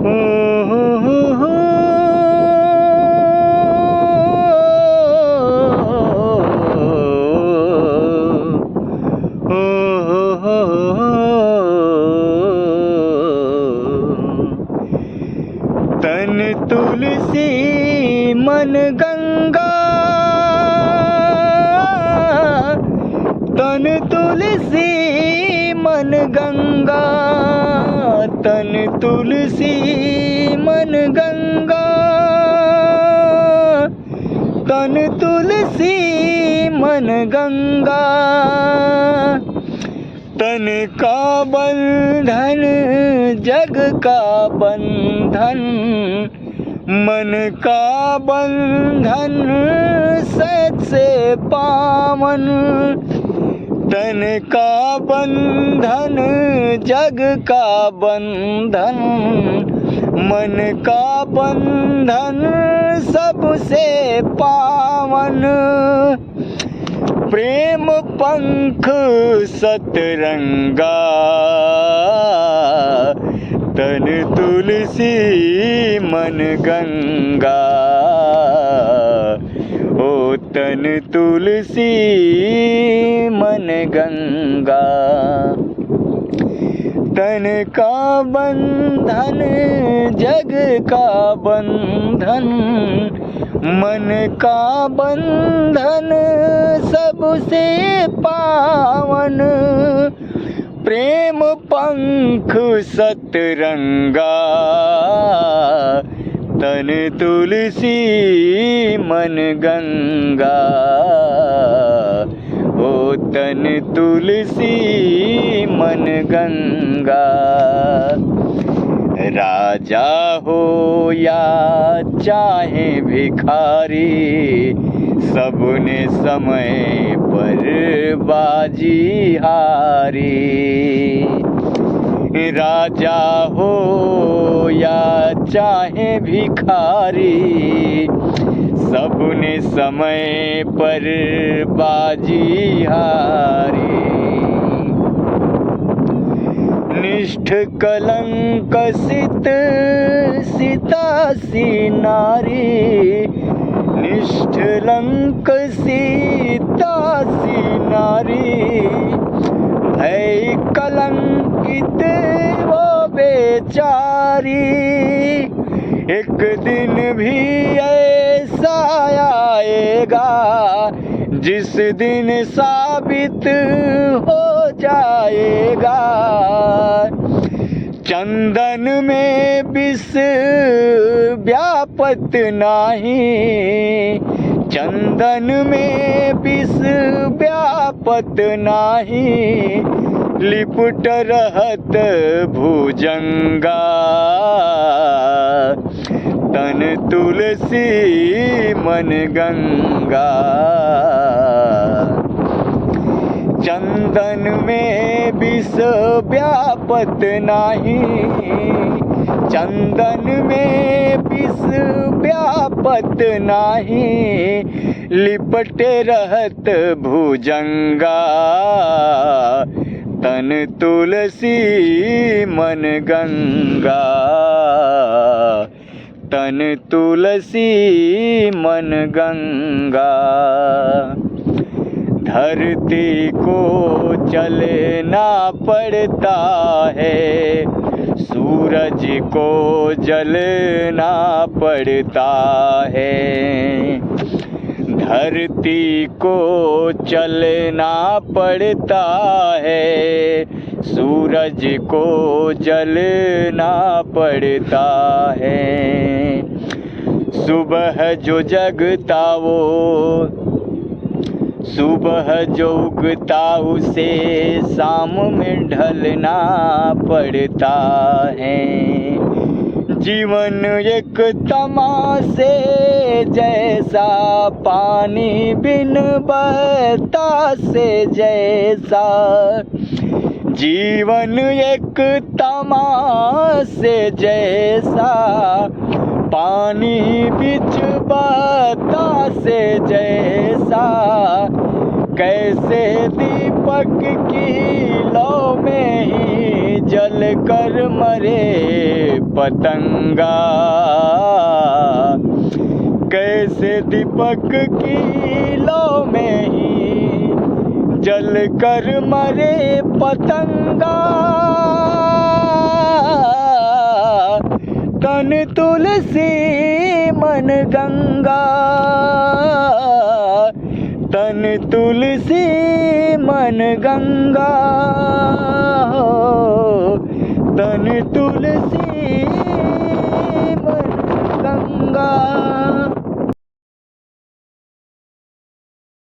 हो हो हो तन तुलसी मन गंगा, तन तुलसी मन गंगा, तन तुलसी मन गंगा, तन तुलसी मन गंगा। तन का बंधन जग का बंधन, मन का बंधन सबसे पावन। तन का बंधन जग का बंधन, मन का बंधन सबसे पावन। प्रेम पंख सतरंगा, तन तुलसी मन गंगा। ओ तन तुलसी मन गंगा। तन का बंधन जग का बंधन, मन का बंधन सबसे पावन। प्रेम पंख सतरंगा, तन तुलसी मन गंगा। ओ तन तुलसी मन गंगा। राजा हो या चाहे भिखारी, सबने समय पर बाजी हारी। राजा हो या चाहे भिखारी, सबने समय पर बाजी हारी। निष्ठ कलंक सित सितासी नारी, निष्ठ लंक सीतासी नारी। भय कलंकित वो बेचारी, एक दिन भी ऐसा आएगा जिस दिन साबित हो जाएगा। चंदन में विष व्यापत नाही, चंदन में विष व्यापत नाही। लिपट रहत भुजंगा, तन तुलसी मन गंगा। चंदन में विष व्यापत नाही, चंदन में विष व्यापत नाही। लिपटे रहत भुजंगा, तन तुलसी मन गंगा। तन तुलसी मन गंगा। धरती को चलना पड़ता है, सूरज को जलना पड़ता है। धरती को चलना पड़ता है, सूरज को जलना पड़ता है। सुबह जो जगता वो, सुबह जो उगता उसे शाम में ढलना पड़ता है। जीवन एक तमाशे जैसा, पानी बिन बहता से जैसा। जीवन एक तमाशे जैसा, पानी बिच बहता से जैसा। कैसे दीपक की लौ में ही जल कर मरे पतंगा, कैसे दीपक की लौ में ही जल कर मरे पतंगा। तन तुलसी मन गंगा, तन तुलसी मन गंगा, तन तुलसी